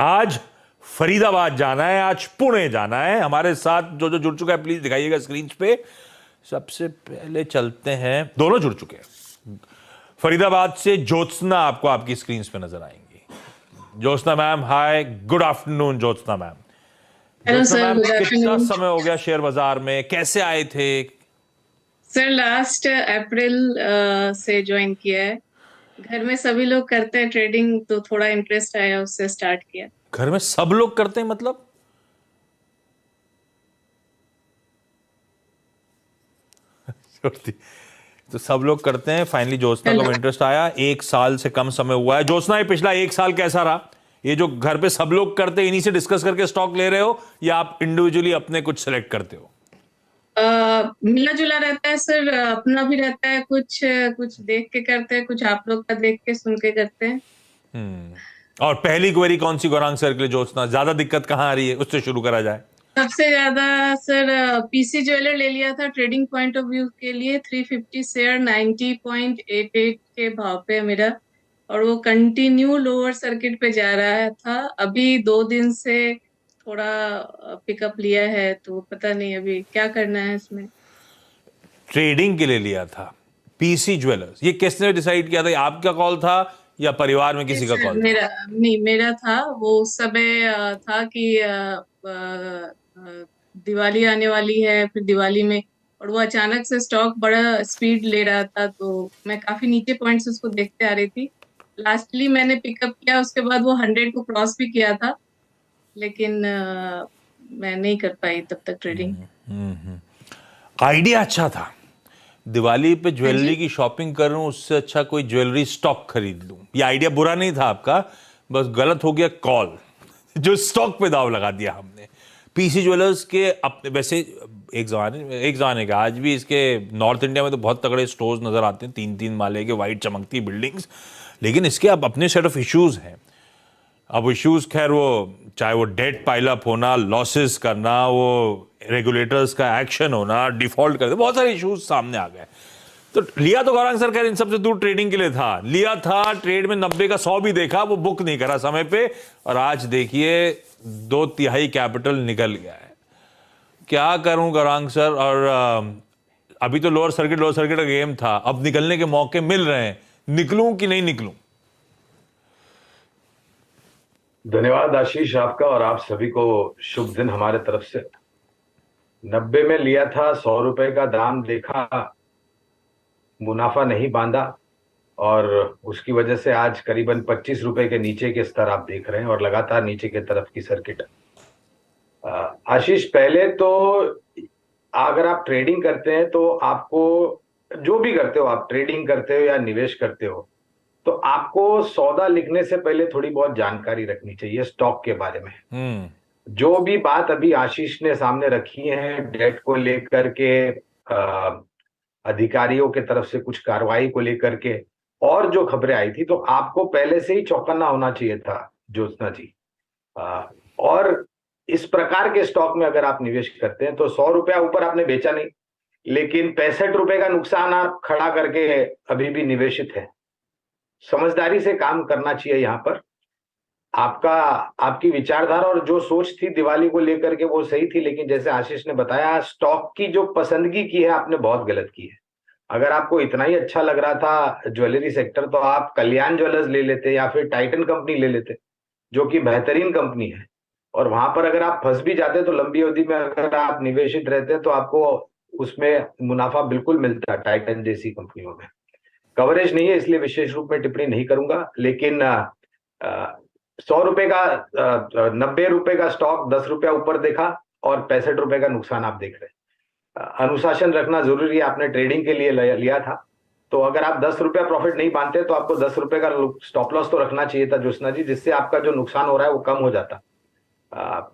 आज फरीदाबाद जाना है, आज पुणे जाना है। हमारे साथ जो जो जुड़ चुका है प्लीज दिखाइएगा स्क्रीन पे। सबसे पहले चलते हैं, दोनों जुड़ चुके हैं। फरीदाबाद से ज्योत्सना आपको आपकी स्क्रीन पे नजर आएंगी। Jyotsna ma'am hi, good afternoon Jyotsna ma'am. Hello Jyotsna sir, ma'am, good कितना आफ्टरनून। समय हो गया शेयर बाजार में, कैसे आए थे? सर लास्ट अप्रैल से ज्वाइन किया है। घर में सभी लोग करते हैं ट्रेडिंग, तो थोड़ा इंटरेस्ट आया, उससे स्टार्ट किया। घर में सब लोग करते हैं मतलब? तो सब लोग करते हैं, फाइनली ज्योत्सना हेलो। को इंटरेस्ट आया। 1 साल से कम समय हुआ है। ज्योत्सना ये पिछला 1 साल कैसा रहा? ये जो घर पे सब लोग करते हैं, इन्हीं से डिस्कस करके स्टॉक ले रहे हो या आप इंडिविजुअली अपने कुछ सेलेक्ट करते हो? मिला जुला रहता है सर, अपना भी रहता है, कुछ कुछ देख के करते हैं, कुछ आप लोग का देख के सुन के करते हैं। और पहली क्वेरी कौन सी गौरांग सर के लिए ज्योत्सना, ज्यादा दिक्कत कहां आ रही है, उससे शुरू करा जाए। सबसे ज्यादा सर पीसी ज्वेलर ले लिया था ट्रेडिंग पॉइंट ऑफ व्यू के लिए। 350 शेयर 90.88 के भाव पे है मेरा, और वो कंटिन्यू लोअर सर्किट पे जा रहा था। अभी 2 दिन से थोड़ा पिकअप लिया है, तो पता नहीं अभी क्या करना है इसमें। ट्रेडिंग के लिए लिया था पीसी ज्वेलर्स, ये किसने डिसाइड किया था? ये आपका कॉल था या परिवार में किसी का सर कॉल था? मेरा नहीं, मेरा था। वो उस समय था कि दिवाली आने वाली है, फिर दिवाली में, और वो अचानक से स्टॉक बड़ा स्पीड ले रहा था, तो मैं काफी नीचे पॉइंट्स उसको देखते आ रही थी। लास्टली मैंने पिकअप किया, उसके बाद वो 100 को क्रॉस भी किया था, लेकिन मैं नहीं कर पाई तब तक ट्रेडिंग। आइडिया अच्छा था, दिवाली पे हाँ जी। ज्वेलरी की शॉपिंग करूं उससे अच्छा कोई ज्वेलरी स्टॉक खरीद लूं। ये आइडिया बुरा नहीं था आपका, बस गलत हो गया कॉल। जो स्टॉक पे दाव लगा दिया हमने। पीसी ज्वेलर्स के अपने वैसे एक जमाने का, आज भी इसके नॉर्थ इंडिया में तो बहुत तगड़े स्टोर्स नजर आते हैं, 3-3 माले के वाइट चमकती बिल्डिंग्स। लेकिन इसके अब अपने सेट ऑफ इश्यूज हैं। अब इश्यूज खैर वो चाहे वो डेट पाइलअप होना, लॉसेस करना, वो रेगुलेटर्स का एक्शन होना, डिफॉल्ट कर दे, बहुत सारे इश्यूज सामने आ गए। तो लिया तो गौरांग सर खैर इन सबसे दूर ट्रेडिंग के लिए था, लिया था ट्रेड में 90 का 100 भी देखा, वो बुक नहीं करा समय पे, और आज देखिए 2/3 कैपिटल निकल गया है। क्या करूं गौरांग सर? और अभी तो लोअर सर्किट का गेम था, अब निकलने के मौके मिल रहे हैं, निकलूं कि नहीं निकलूं? धन्यवाद आशीष आपका, और आप सभी को शुभ दिन हमारे तरफ से। 90 में लिया था, 100 रुपए का दाम देखा, मुनाफा नहीं बांधा, और उसकी वजह से आज करीबन 25 रुपए के नीचे के स्तर आप देख रहे हैं, और लगातार नीचे की तरफ की सर्किट। आशीष, पहले तो अगर आप ट्रेडिंग करते हैं तो आपको, जो भी करते हो, आप ट्रेडिंग करते हो या निवेश करते हो, तो आपको सौदा लिखने से पहले थोड़ी बहुत जानकारी रखनी चाहिए स्टॉक के बारे में। जो भी बात अभी आशीष ने सामने रखी है डेट को लेकर के, अधिकारियों के तरफ से कुछ कार्रवाई को लेकर के, और जो खबरें आई थी, तो आपको पहले से ही चौकन्ना होना चाहिए था ज्योत्सना जी। और इस प्रकार के स्टॉक में अगर आप निवेश करते हैं तो 100 रुपया ऊपर आपने बेचा नहीं, लेकिन 65 रुपए का नुकसान आप खड़ा करके अभी भी निवेशित है। समझदारी से काम करना चाहिए यहाँ पर। आपकी विचारधारा और जो सोच थी दिवाली को लेकर के वो सही थी, लेकिन जैसे आशीष ने बताया, स्टॉक की जो पसंदगी की है आपने बहुत गलत की है। अगर आपको इतना ही अच्छा लग रहा था ज्वेलरी सेक्टर, तो आप कल्याण ज्वेलर्स ले लेते या फिर टाइटन कंपनी ले लेते, जो कि बेहतरीन कंपनी है। और वहां पर अगर आप फंस भी जाते तो लंबी अवधि में अगर आप निवेशित रहते तो आपको उसमें मुनाफा बिल्कुल मिलता है। टाइटन जैसी कंपनियों में कवरेज नहीं है, इसलिए विशेष रूप में टिप्पणी नहीं करूंगा, लेकिन 100 रुपए का 90 रुपए का स्टॉक 10 रुपया ऊपर देखा, और 65 रुपए का नुकसान आप देख रहे हैं। अनुशासन रखना जरूरी है। आपने ट्रेडिंग के लिए लिया था, तो अगर आप 10 रुपया प्रॉफिट नहीं पाते तो आपको 10 रुपए का स्टॉप लॉस तो रखना चाहिए था ज्योत्सना जी, जिससे आपका जो नुकसान हो रहा है वो कम हो जाता।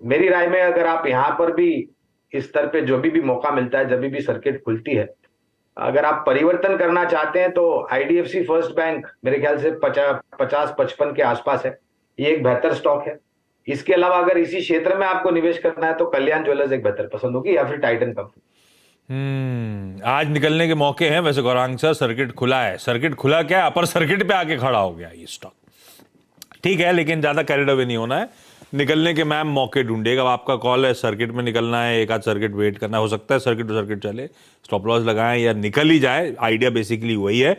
मेरी राय में अगर आप यहाँ पर भी इस स्तर पे जो भी मौका मिलता है, जब भी सर्किट खुलती है, अगर आप परिवर्तन करना चाहते हैं, तो आईडीएफसी फर्स्ट बैंक मेरे ख्याल से 50-55 के आसपास है। ये एक बेहतर स्टॉक है। इसके अलावा अगर इसी क्षेत्र में आपको निवेश करना है तो कल्याण ज्वेलर्स एक बेहतर पसंद होगी, या फिर टाइटन कंपनी। आज निकलने के मौके हैं वैसे गौरांग सर। सर्किट खुला है, सर्किट खुला क्या, अपर सर्किट पे आके खड़ा हो गया ये स्टॉक। ठीक है, लेकिन ज्यादा कैरिड अवे नहीं होना है। निकलने के मैम मौके ढूंढिएगा। अब आपका कॉल है, सर्किट में निकलना है, एक आध सर्किट वेट करना है, हो सकता है सर्किट टू सर्किट चले, स्टॉप लॉस लगाएं या निकल ही जाए। आइडिया बेसिकली वही है।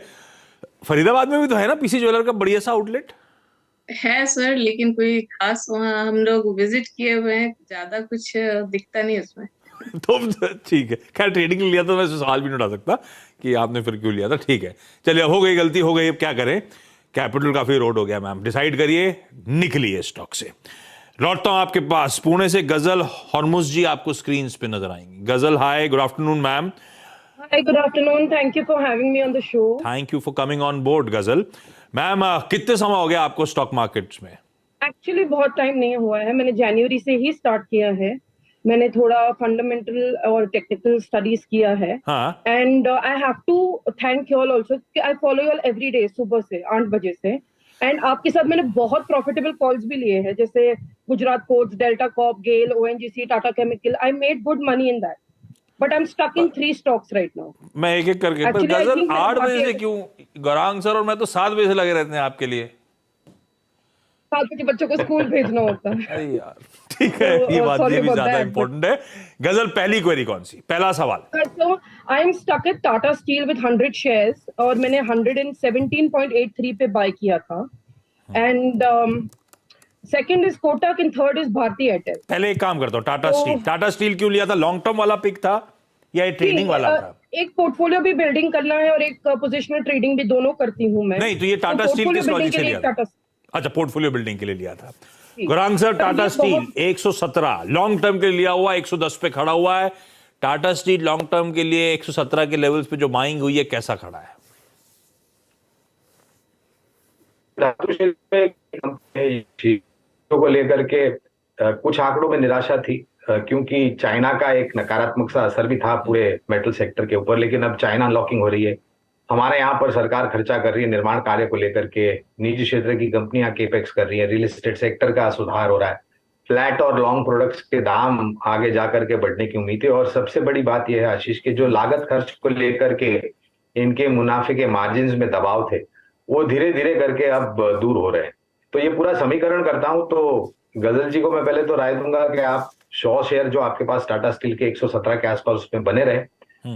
फरीदाबाद में भी तो है ना पीसी ज्वेलर का बढ़िया सा आउटलेट? है सर, लेकिन कोई खास वहाँ हम लोग विजिट किए हुए हैं, ज्यादा कुछ दिखता नहीं उसमें। तो ठीक है, खैर ट्रेडिंग लिया तो मैं सवाल भी नहीं उठा सकता कि आपने फिर क्यों लिया था। ठीक है, चलिए, अब हो गई गलती, हो गई, अब क्या करें। कैपिटल काफी रोड हो गया मैम, डिसाइड करिए, निकलिए स्टॉक से। लौटता हूं आपके पास, पुणे से गजल हॉर्मुस जी आपको स्क्रीन पे नजर आएंगी। गजल, hi, good afternoon ma'am. Hi, good afternoon. Thank you for having me on the show. Thank you for coming on board. गजल मैम, कितने समय हो गया आपको स्टॉक मार्केट्स में? Actually बहुत टाइम नहीं हुआ है, मैंने जनवरी से ही स्टार्ट किया है। मैंने थोड़ा फंडामेंटल और टेक्निकल स्टडीज किया है। हाँ, and I have to thank you all also. I follow you all every day सुबह से 8 बजे से। एंड आपके साथ मैंने बहुत प्रॉफिटेबल कॉल्स भी लिए हैं, जैसे Gujarat ports, Delta Corp, GAIL, ONGC, Tata chemical. I made good money in that, but I am stuck in 3 stocks right now. मैं एक एक करके। पर Actually, I गजल think that 8 बजे से market- क्यों? गौरांग सर और मैं तो 7 बजे से लगे रहते हैं आपके लिए। 7 बजे बच्चों को स्कूल भेजना होता है। अरे यार, ठीक है, So, ये बात sorry ये भी about ज्यादा that, इंपॉर्टेंट है। गजल, पहली क्वेरी कौन सी? पहला सवाल। So I am stuck at Tata Steel with 100 shares और मैंने 117.83 पे बाय किया था। And second is Kotak and third is Bharti Airtel. पहले एक काम करता हूँ, टाटा तो- स्टील। टाटा स्टील क्यों लिया था? लॉन्ग टर्म वाला पिक था या ये ट्रेडिंग वाला था? एक पोर्टफोलियो भी बिल्डिंग करना है और एक पोजिशनल ट्रेडिंग भी, दोनों करती हूँ मैं। नहीं, तो ये टाटा स्टील portfolio किस लॉजिक building से के लिए लिया था? टाटा अच्छा, पोर्टफोलियो बिल्डिंग के लिए लिया था। जी। गौरांग सर, तो टाटा ये स्टील बहुत- 117 लॉन्ग टर्म के लिए लिया हुआ, 110 पे खड़ा हुआ है। टाटा स्टील लॉन्ग टर्म के लिए 117 के लेवल्स पे जो बाइंग हुई है, कैसा खड़ा है? धातु शिल्प में चीजों को लेकर के कुछ आंकड़ों में निराशा थी, क्योंकि चाइना का एक नकारात्मक सा असर भी था पूरे मेटल सेक्टर के ऊपर। लेकिन अब चाइना अनलॉकिंग हो रही है, हमारे यहाँ पर सरकार खर्चा कर रही है निर्माण कार्य को लेकर के, निजी क्षेत्र की कंपनियां केपेक्स कर रही है, रियल एस्टेट सेक्टर का सुधार हो रहा है, फ्लैट और लॉन्ग प्रोडक्ट्स के दाम आगे जाकर के बढ़ने की उम्मीद है। और सबसे बड़ी बात यह है आशीष के जो लागत खर्च को लेकर के इनके मुनाफे के मार्जिन में दबाव थे, वो धीरे धीरे करके अब दूर हो रहे हैं। तो ये पूरा समीकरण करता हूं तो गजल जी को मैं पहले तो राय दूंगा कि आप 100 शेयर जो आपके पास टाटा स्टील के 117 के आसपास उसमें बने रहे,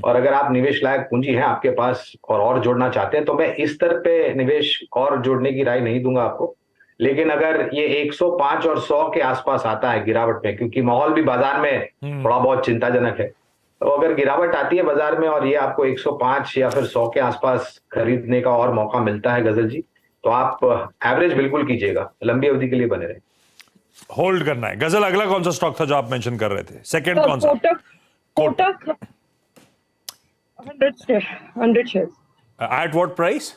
और अगर आप निवेश लायक पूंजी है आपके पास और जोड़ना चाहते हैं तो मैं इस स्तर पे निवेश और जोड़ने की राय नहीं दूंगा आपको। लेकिन अगर ये 105 और 100 के आसपास आता है गिरावट में, क्योंकि माहौल भी बाजार में थोड़ा बहुत चिंताजनक है, तो अगर गिरावट आती है बाजार में और ये आपको 105 या फिर 100 के आसपास खरीदने का और मौका मिलता है गजल जी, तो आप एवरेज बिल्कुल कीजिएगा, लंबी अवधि के लिए बने रहे। होल्ड करना है। गजल, अगला कौन सा स्टॉक था जो आप मेंशन कर रहे थे? सेकंड कौन सा? Kotak 100 shares. At what price?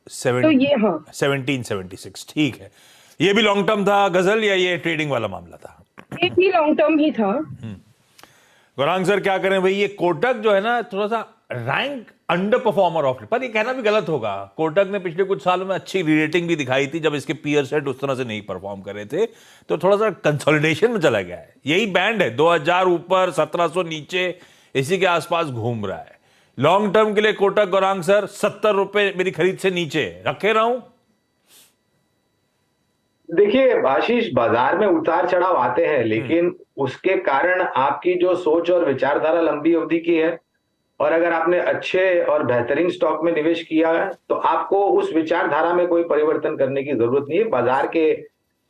तो ये हाँ 1776। ठीक है, ये भी लॉन्ग टर्म था गजल या ये ट्रेडिंग वाला मामला था? ये भी लॉन्ग टर्म ही था। गौरांग सर, क्या करें भाई? ये कोटक जो है ना, थोड़ा सा रैंक अंडर परफॉर्मर ऑफ, पर ये कहना भी गलत होगा। कोटक ने पिछले कुछ सालों में अच्छी रीरेटिंग भी दिखाई थी जब इसके पीयर सेट उस तरह से नहीं परफॉर्म कर रहे थे, तो थोड़ा सा कंसोलिडेशन में चला गया है। यही बैंड है, 2000 ऊपर, 1700 नीचे, इसी के आसपास घूम रहा है। लॉन्ग टर्म के लिए कोटक, गौरांग सर, 70 रुपए मेरी खरीद से नीचे रखे रहूं? देखिए आशीष, बाजार में उतार चढ़ाव आते हैं, लेकिन उसके कारण आपकी जो सोच और विचारधारा लंबी अवधि की है, और अगर आपने अच्छे और बेहतरीन स्टॉक में निवेश किया है तो आपको उस विचारधारा में कोई परिवर्तन करने की जरूरत नहीं है। बाजार के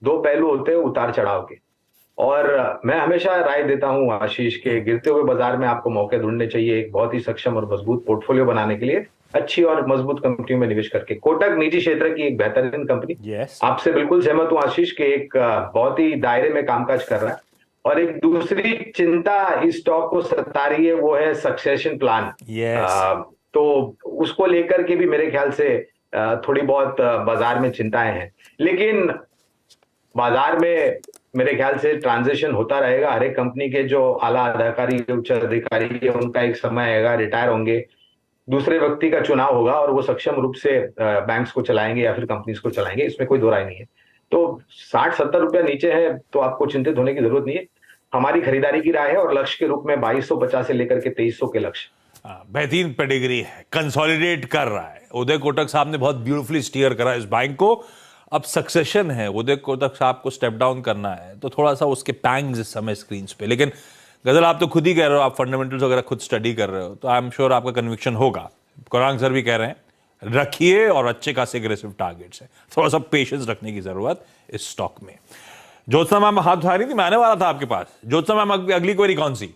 2 पहलू होते हैं उतार चढ़ाव के, और मैं हमेशा राय देता हूं आशीष के गिरते हुए बाजार में आपको मौके ढूंढने चाहिए एक बहुत ही सक्षम और मजबूत पोर्टफोलियो बनाने के लिए, अच्छी और मजबूत कंपनियों में निवेश करके। कोटक निजी क्षेत्र की एक बेहतरीन कंपनी, Yes. आपसे बिल्कुल सहमत हूं आशीष के एक बहुत ही दायरे में कामकाज कर रहा है। और एक दूसरी चिंता इस स्टॉक को सता रही है, वो है सक्सेशन प्लान। Yes. तो उसको लेकर के भी मेरे ख्याल से थोड़ी बहुत बाजार में चिंताएं हैं, लेकिन बाजार में मेरे ख्याल से ट्रांजिशन होता रहेगा। हर एक कंपनी के जो आला अधिकारी, उच्च अधिकारी है, उनका एक समय आएगा, रिटायर होंगे, दूसरे व्यक्ति का चुनाव होगा और वो सक्षम रूप से बैंक्स को चलाएंगे या फिर कंपनीज को चलाएंगे, इसमें कोई दो राय नहीं है। तो 60-70 रुपया नीचे है तो आपको चिंतित होने की जरूरत नहीं है। हमारी खरीदारी की राय है और लक्ष्य के रूप में 2250 से लेकर के 2300 के लक्ष्य। बेहतरीन पेडिग्री है, कंसोलिडेट कर रहा है। उदय कोटक साहब ने बहुत ब्यूटीफुली स्टीयर करा इस बैंक को। अब सक्सेशन है, उदय कोटक साहब को स्टेप डाउन करना है, तो थोड़ा सा उसके पैंग्स इस समय स्क्रीन पे। लेकिन गजल, आप तो खुद ही कह रहे हो, आप फंडामेंटल्स वगैरह खुद स्टडी कर रहे हो, तो आई एम श्योर आपका कन्विक्शन होगा। गौरांग सर भी कह रहे हैं रखिए, और अच्छे खासे एग्रेसिव टारगेट्स है, थोड़ा सा पेशेंस रखने की जरूरत इस स्टॉक में। ज्योत्सना मैम हाथ उठा रही थी, मैं आने वाला था आपके पास। ज्योत्सना मैम, अगली क्वेरी कौन सी?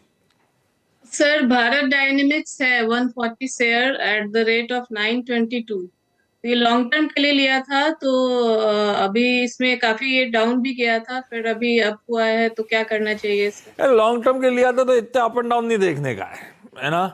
सर भारत डायनेमिक्स है 140 share at the rate of 922। ये लॉन्ग टर्म के लिए लिया था, तो अभी इसमें काफी ये डाउन भी गया था, फिर अभी अप हुआ है, तो क्या करना चाहिए इसका? लॉन्ग टर्म के लिया था तो इतना अप एंड डाउन नहीं देखने का है ना।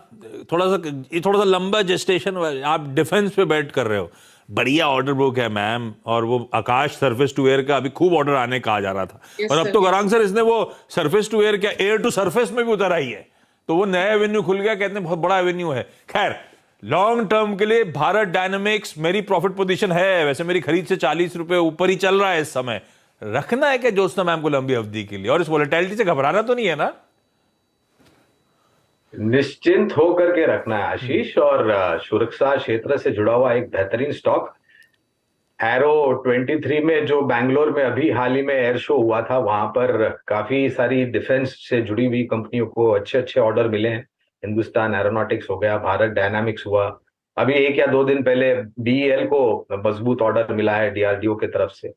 थोड़ा सा लंबा जेस्टेशन, आप डिफेंस पे बैट कर रहे हो, बढ़िया ऑर्डर बुक है मैम, और वो आकाश सरफेस टू एयर का अभी खूब ऑर्डर आने कहा जा रहा था। Yes, और अब sir, तो yes. गौरांग सर इसने वो सरफेस टू एयर क्या एयर टू सरफेस में भी उतर आई है, तो वो नया एवेन्यू खुल गया, कहते हैं बहुत बड़ा एवेन्यू है। खैर, लॉन्ग टर्म के लिए भारत डायनेमिक्स, मेरी प्रॉफिट पोजीशन है, वैसे मेरी खरीद से 40 रुपए ऊपर ही चल रहा है इस समय। रखना है क्या ज्योत्सना मैम को लंबी अवधि के लिए, और इस वोलेटिलिटी से घबराना तो नहीं है ना? निश्चिंत होकर के रखना है आशीष, और सुरक्षा क्षेत्र से जुड़ा हुआ एक बेहतरीन स्टॉक एरो 23 में, जो बैंगलोर में अभी हाल ही में एयर शो हुआ था, वहां पर काफी सारी डिफेंस से जुड़ी हुई कंपनियों को अच्छे अच्छे ऑर्डर मिले हैं। हिंदुस्तान एरोनॉटिक्स हो गया, भारत डायनामिक्स हुआ, अभी 1 या 2 दिन पहले बीईएल को मजबूत ऑर्डर मिला है डीआरडीओ की तरफ से।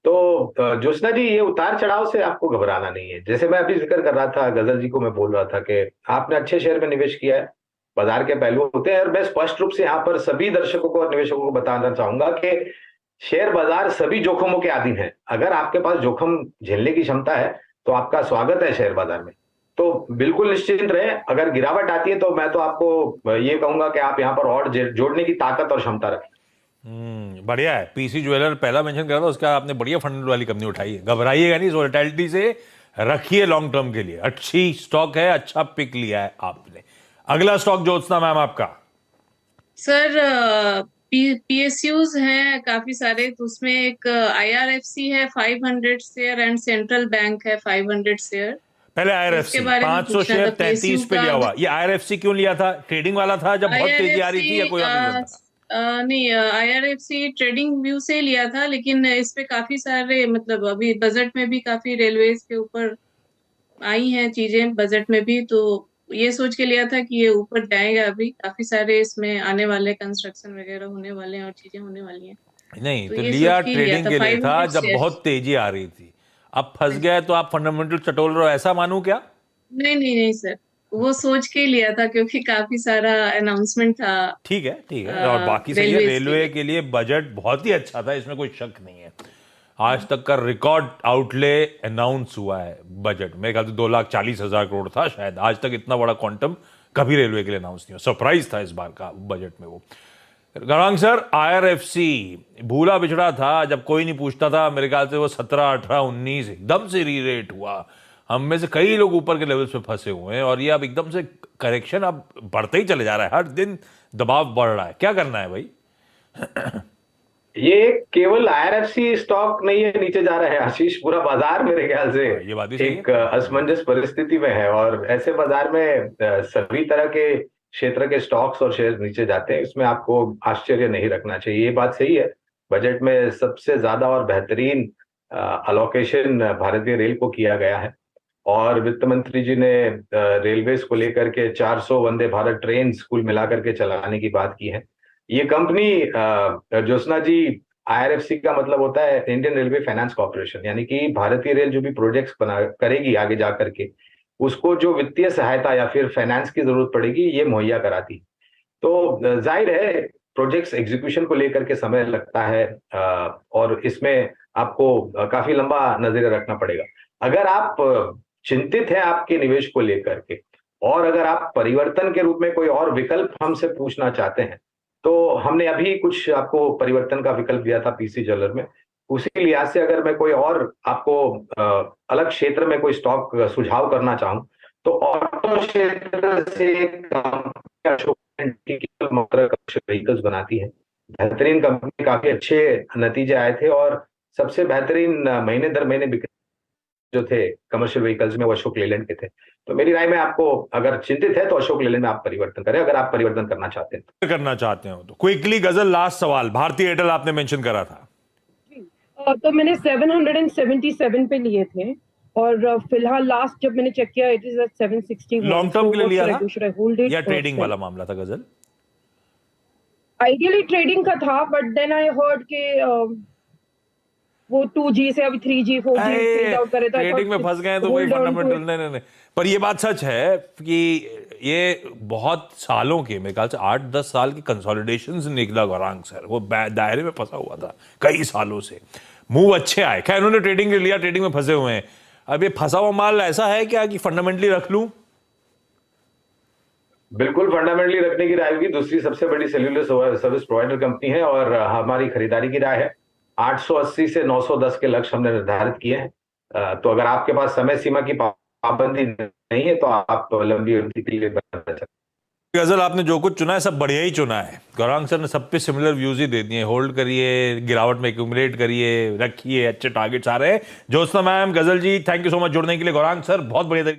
तो ज्योत्सना जी, ये उतार चढ़ाव से आपको घबराना नहीं है। जैसे मैं अभी जिक्र कर रहा था, गजल जी को मैं बोल रहा था कि आपने अच्छे शेयर में निवेश किया है, बाजार के पहलू होते हैं, और मैं स्पष्ट रूप से यहाँ पर सभी दर्शकों को और निवेशकों को बताना चाहूंगा कि शेयर बाजार सभी जोखिमों के अधीन है। अगर आपके पास जोखिम झेलने की क्षमता है तो आपका स्वागत है शेयर बाजार में, तो बिल्कुल निश्चिंत रहे। अगर गिरावट आती है तो मैं तो आपको ये कहूंगा कि आप यहाँ पर और जोड़ने की ताकत और क्षमता रखें। बढ़िया है। पीसी ज्वेलर पहला मेंशन करा था, उसका आपने बढ़िया फंड वाली कंपनी उठाई है, घबराइएगा नहीं, वोलेटिलिटी से रखिए लॉन्ग टर्म के लिए, अच्छी स्टॉक है, अच्छा पिक लिया है आपने। अगला स्टॉक ज्योत्सना मैम आपका। सर पीएसयूज हैं काफी सारे, तो उसमें एक आईआरएफसी है 500 शेयर एंड सेंट्रल बैंक है 500 शेयर। पहले आईआरएफसी इसके बारे में 500 पूछना शेयर था, 33 पे PSU लिया का। हुआ। ये आईआरएफसी क्यों लिया था? ट्रेडिंग वाला था जब बहुत तेजी आ रही थी, या कोई और रीजन था? नहीं, आईआरएफसी ट्रेडिंग व्यू से लिया था, लेकिन इस पे काफी सारे, मतलब अभी बजट में भी काफी रेलवेज के ऊपर आई हैं चीजें बजट में भी, तो ये सोच के लिया था कि ये ऊपर जाएगा। अभी काफी सारे इसमें आने वाले कंस्ट्रक्शन वगैरह होने वाले हैं और चीजें होने वाली हैं, नहीं तो तो ये लिया सोच के लिया ट्रेडिंग था के लिए था 500 जब शेयर। बहुत तेजी आ रही थी। अब फंस गया है तो आप फंडामेंटल चटोल रहे हो, ऐसा मानूं क्या? नहीं नहीं नहीं सर, वो सोच के ही लिया था क्योंकि काफी सारा अनाउंसमेंट था। ठीक है, ठीक है, और बाकी सही है। रेलवेज के रेलवे लिए। के लिए बजट बहुत ही अच्छा था, इसमें कोई शक नहीं है। आज तक का रिकॉर्ड आउटले अनाउंस हुआ है बजट में, 2,40,000 करोड़ था शायद। आज तक इतना बड़ा क्वांटम कभी रेलवे के लिए अनाउंस नहीं हुआ, सरप्राइज था इस बार का बजट में वो। गौरांग सर, आईआरएफसी भूला बिछड़ा था, जब कोई नहीं पूछता था, मेरे ख्याल से वो 17, 18, 19 एकदम से री रेट हुआ। हम में से कई लोग ऊपर के लेवल्स पे फंसे हुए हैं, और ये अब एकदम से करेक्शन अब बढ़ते ही चले जा रहा है, हर दिन दबाव बढ़ रहा है। क्या करना है भाई? ये केवल आईआरएफसी स्टॉक नहीं है नीचे जा रहा है आशीष, पूरा बाजार मेरे ख्याल से ये बात भी सही एक असमंजस परिस्थिति में है, और ऐसे बाजार में सभी तरह के क्षेत्र के स्टॉक्स और शेयर नीचे जाते हैं, इसमें आपको आश्चर्य नहीं रखना चाहिए। ये बात सही है, बजट में सबसे ज्यादा और बेहतरीन अलोकेशन भारतीय रेल को किया गया है, और वित्त मंत्री जी ने रेलवेज को लेकर के 400 वंदे भारत ट्रेन कुल मिलाकर के चलाने की बात की है। ये कंपनी ज्योत्सना जी, आईआरएफसी का मतलब होता है इंडियन रेलवे फाइनेंस कॉर्पोरेशन, यानी कि भारतीय रेल जो भी प्रोजेक्ट्स बना करेगी आगे जा करके, उसको जो वित्तीय सहायता या फिर फाइनेंस की जरूरत पड़ेगी, ये मुहैया कराती। तो जाहिर है प्रोजेक्ट्स एग्जीक्यूशन को लेकर के समय लगता है, और इसमें आपको काफी लंबा नजरिया रखना पड़ेगा। अगर आप चिंतित हैं आपके निवेश को लेकर के, और अगर आप परिवर्तन के रूप में कोई और विकल्प हमसे पूछना चाहते हैं, तो हमने अभी कुछ आपको परिवर्तन का विकल्प दिया था पीसी ज्वेलर में। उसी लिहाज से अगर मैं कोई और आपको अलग क्षेत्र में कोई स्टॉक सुझाव करना चाहूं, तो ऑटो क्षेत्र से व्हीकल्स बनाती है, बेहतरीन कंपनी, काफी अच्छे नतीजे आए थे, और सबसे बेहतरीन महीने दर महीने बिक्री जो थे कमर्शियल व्हीकल्स में वो अशोक लेलैंड के थे। तो मेरी राय में आपको अगर चिंतित है तो अशोक लेलैंड में आप परिवर्तन करें, अगर आप परिवर्तन करना चाहते हैं। करना चाहते हो तो क्विकली गजल, लास्ट सवाल। भारतीय एयरटेल आपने मेंशन करा था। तो मैंने 777 पे लिए थे और फिलहाल लास्ट जब मैंने चेक किया it is at 761. Long term के लिए लिया था Should I hold it या or ट्रेडिंग sell? वाला मामला था गजल? आइडियली ट्रेडिंग का था बट देन आई हर्ड के वो 2G से अभी 3G 4G फेड आउट करे, तो ट्रेडिंग में फंस गए तो वही फंडामेंटल नहीं। पर ये बात सच है कि ये बहुत सालों के, मेरे ख्याल से 8-10 साल की कंसोलिडेशन से निकला गौरांग सर, वो दायरे में फंसा हुआ था कई सालों से। मूव अच्छे आए, खैर उन्होंने ट्रेडिंग लिया, ट्रेडिंग में फंसे हुए हैं। अब ये फंसा हुआ माल ऐसा है क्या कि फंडामेंटली रख लूं? बिल्कुल फंडामेंटली रखने की राय होगी। दूसरी सबसे बड़ी सेल्यूलर सर्विस प्रोवाइडर कंपनी है और हमारी खरीदारी की राय है 880 से 910 के लक्ष्य हमने निर्धारित किए हैं। तो अगर आपके पास समय सीमा की पाबंदी नहीं है तो आप लंबी अवधि के लिए बना सकते हैं। गजल आपने जो कुछ चुना है सब बढ़िया ही चुना है। गौरांग सर ने सब पे सिमिलर व्यूज ही दे दिए। होल्ड करिए, गिरावट में एक्यूमुलेट करिए, रखिए, अच्छे टारगेट्स आ रहे हैं। ज्योत्सना मैम, गजल जी, थैंक यू सो मच जुड़ने के लिए। गौरांग सर बहुत बढ़िया